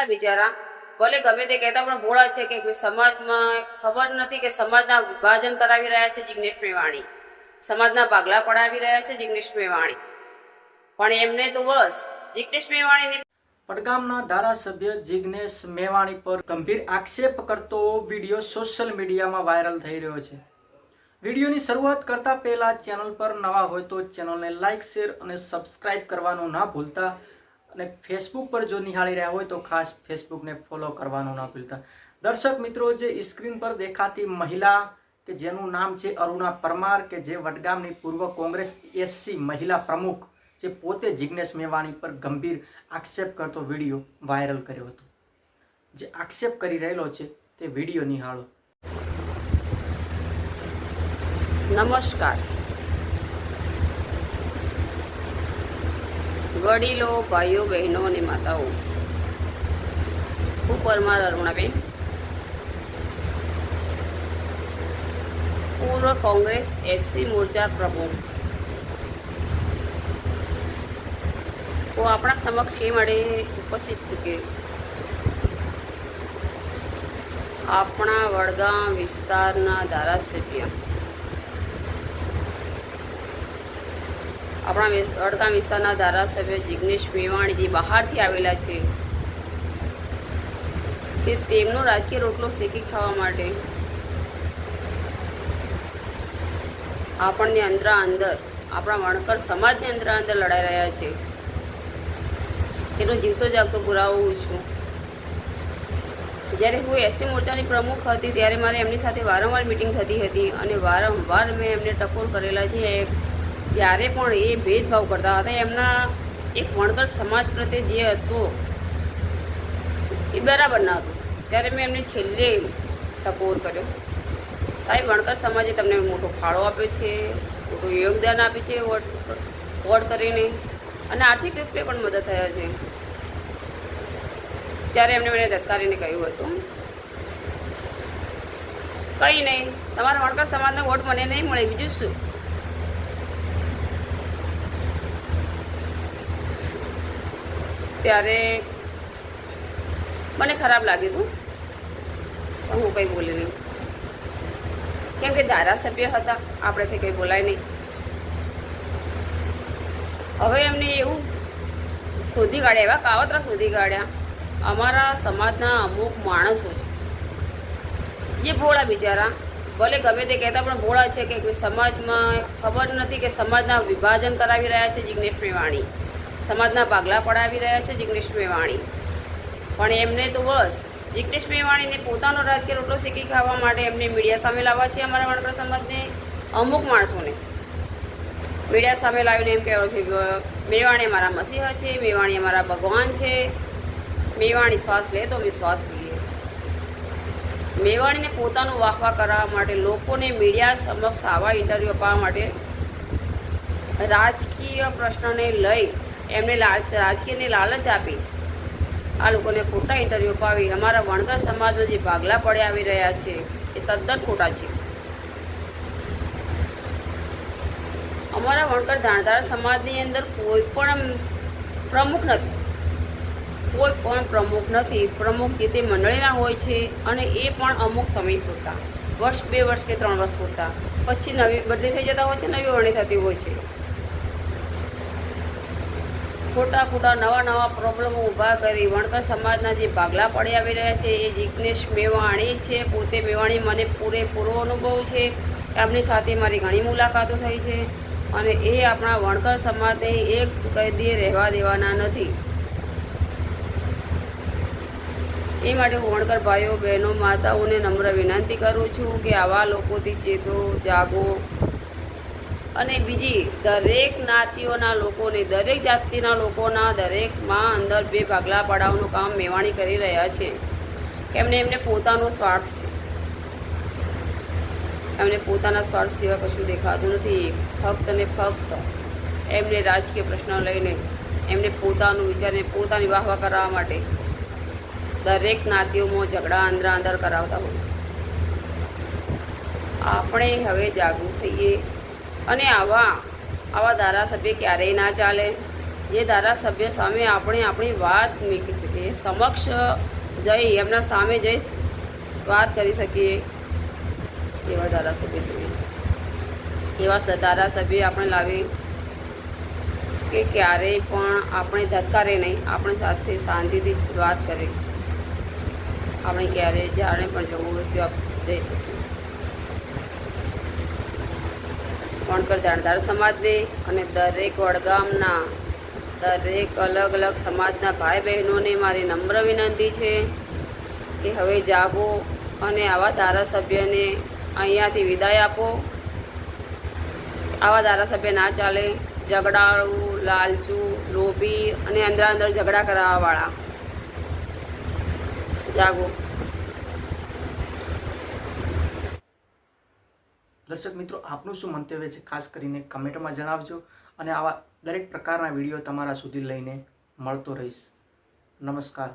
બિચારા ભલે ગમે તે કહેતા પણ ભોળા છે કે સમાજમાં ખબર નથી કે સમાજના વિભાજન કરાવી રહ્યા છે જિગ્નેશ મેવાણી, સમાજના ભાગલા પડાવી રહ્યા છે જિગ્નેશ મેવાણી. પણ એમને તો બસ જિગ્નેશ મેવાણીની વડગામના ધારાસભ્ય જિગ્નેશ મેવાણી પર ગંભીર આક્ષેપ કરતો વિડીયો સોશિયલ મીડિયામાં વાયરલ થઈ રહ્યો છે. વિડીયોની શરૂઆત કરતા પહેલા ચેનલ પર નવા હોય તો ચેનલને લાઇક, શેર અને સબસ્ક્રાઇબ કરવાનું ના ભૂલતા અને ફેસબુક પર જો નિહાળી રહ્યા હોય તો ખાસ ફેસબુકને ફોલો કરવાનું ના ભૂલતા. દર્શક મિત્રો, જે સ્ક્રીન પર દેખાતી મહિલા કે જેનું નામ છે અરુણા પરમાર, કે જે વડગામની પૂર્વ કોંગ્રેસ SC મહિલા પ્રમુખ, જે પોતે જિગ્નેશ મેવાણી પર ગંભીર આક્ષેપ કરતો વિડીયો વાયરલ કર્યો હતો. જે આક્ષેપ કરી રહેલો છે તે વિડીયો નિહાળો. નમસ્કાર. વડીલો, ભાઈઓ, બહેનો અને માતાઓ, હું પરમાર અરુણાબેન, પૂર્વ કોંગ્રેસ SC મોરચા પ્રમુખ, હું આપણા સમક્ષ એ માટે ઉપસ્થિત છું કે આપણા વડગામ વિસ્તારના ધારાસભ્ય, આપણા વડગામ વિસ્તારના ધારાસભ્ય જિગ્નેશ મેવાણી જે બહારથી આવેલા છે તે તેમનો રાજકીય રોટલો શેકી ખાવા માટે આપણને અંદર આપણા વણકર સમાજને અંદર લડાઈ રહ્યા છે. એનો જીવતો જાગતો પુરાવો હું છું. જ્યારે હું SC મોરચાની પ્રમુખ હતી ત્યારે મારે એમની સાથે વારંવાર મિટિંગ થતી હતી અને વારંવાર મેં એમને ટકોર કરેલા છે. જ્યારે પણ એ ભેદભાવ કરતા હતા, એમના એક વણકર સમાજ પ્રત્યે જે હતો એ બરાબર ન હતું, ત્યારે મેં એમને છેલ્લે ટકોર કર્યો. સાહેબ, વણકર સમાજે તમને મોટો ફાળો આપ્યો છે, મોટું યોગદાન આપ્યું છે વોટ કરીને, અને આર્થિક રૂપે પણ મદદ થયા છે. ત્યારે એમને મને ધક્કારીને કહ્યું હતું, કંઈ નહીં, તમારા વણકર સમાજનો વોટ મને નહીં મળે, બીજું શું. ત્યારે મને ખરાબ લાગ્યું હતું, પણ હું કંઈ બોલી નહીં, કેમ કે ધારાસભ્ય હતા, આપણેથી કંઈ બોલાય નહીં. હવે એમને એવું શોધી કાઢ્યા, એવા કાવતરા શોધી કાઢ્યા, અમારા સમાજના અમુક માણસો છે જે ભોળા બિચારા ભલે ગમે તે કહેતા પણ ભોળા છે કે સમાજમાં ખબર નથી કે સમાજના વિભાજન કરાવી રહ્યા છે જિગ્નેશ મેવાણી, સમાજના ભાગલા પડાવી રહ્યા છે જિગ્નેશ મેવાણી. પણ એમને તો બસ જિગ્નેશ મેવાણીને પોતાનો રાજકીય રોટલો શેકી ખાવા માટે એમને મીડિયા સામે લાવવા છે. અમારા વણકર સમાજને અમુક માણસોને મીડિયા સામે લાવીને એમ કહેવાય છે મેવાણી અમારા મસીહા છે, મેવાણી અમારા ભગવાન છે, મેવાણી શ્વાસ લે તો અમે શ્વાસ લઈએ. મેવાણીને પોતાનું વાહવા કરાવવા માટે, લોકોને મીડિયા સમક્ષ આવા ઇન્ટરવ્યૂ અપાવવા માટે, રાજકીય પ્રશ્નને લઈ એમને રાજકીયની લાલચ આપી આ લોકોને ખોટા ઇન્ટરવ્યૂ અપાવી અમારા વણકર સમાજમાં જે ભાગલા પડે આવી રહ્યા છે એ તદ્દન ખોટા છે. અમારા વણકર ધાણધાર સમાજની અંદર કોઈ પણ પ્રમુખ નથી, કોઈ પણ પ્રમુખ નથી. પ્રમુખ જે તે મંડળીના હોય છે, અને એ પણ અમુક સમય પૂરતા, વર્ષ 2 વર્ષ કે 3 વર્ષ પૂરતા, પછી નવી બદલી થઈ જતા હોય છે, નવી વરણી થતી હોય છે. ખોટા નવા પ્રોબ્લેમો ઊભા કરી વણકર સમાજના જે ભાગલા પડી આવી રહ્યા છે એ જિગ્નેશ મેવાણી છે. પોતે મેવાણી મને પૂરેપૂરો અનુભવ છે, એમની સાથે મારી ઘણી મુલાકાતો થઈ છે, અને એ આપણા વણકર સમાજને એક કદી રહેવા દેવાના નથી. એ માટે હું વણકર ભાઈઓ, બહેનો, માતાઓને નમ્ર વિનંતી કરું છું કે આવા લોકોથી ચેતો, જાગો, અને બીજી દરેક જ્ઞાતિઓના લોકોને, દરેક જાતિના લોકોના દરેકમાં અંદર બે ભાગલા પડાવવાનું કામ મેવાણી કરી રહ્યા છે. એમને પોતાનો સ્વાર્થ છે, એમને પોતાના સ્વાર્થ સિવાય કશું દેખાતું નથી. ફક્ત ને ફક્ત એમને રાજકીય પ્રશ્નો લઈને એમને પોતાનું વિચારને પોતાની વાહવા કરાવવા માટે દરેક જ્ઞાતિઓમાં ઝઘડા અંદર કરાવતા હોય છે. આપણે હવે જાગૃત થઈએ, અને આવા ધારાસભ્ય ક્યારેય ના ચાલે. જે ધારાસભ્ય સામે આપણે આપણી વાત મૂકી શકીએ, સમક્ષ જઈ એમના સામે જઈ વાત કરી શકીએ એવા ધારાસભ્ય જોઈએ. એવા ધારાસભ્ય આપણે લાવી કે ક્યારેય પણ આપણે ધતકારે નહીં, આપણી સાથે શાંતિથી વાત કરે. આપણે ક્યારેય જાણે પણ જવું હોય ત્યાં જઈ શકીએ. વણકર જાણદાર સમાજને અને દરેક વડગામના દરેક અલગ અલગ સમાજના ભાઈ બહેનોને મારી નમ્ર વિનંતી છે કે હવે જાગો અને આવા ધારાસભ્યને અહીંયાથી વિદાય આપો. આવા ધારાસભ્ય ના ચાલે. ઝઘડાળું, લાલચુ, લોભી અને અંદર ઝઘડા કરાવવાવાળા. જાગો. દર્શક મિત્રો, આપનું શું મંતવ્ય છે ખાસ કરીને કમેન્ટમાં જણાવજો અને આવા દરેક પ્રકારના વિડીયો તમારા સુધી લઈને મળતો રહીશ. નમસ્કાર.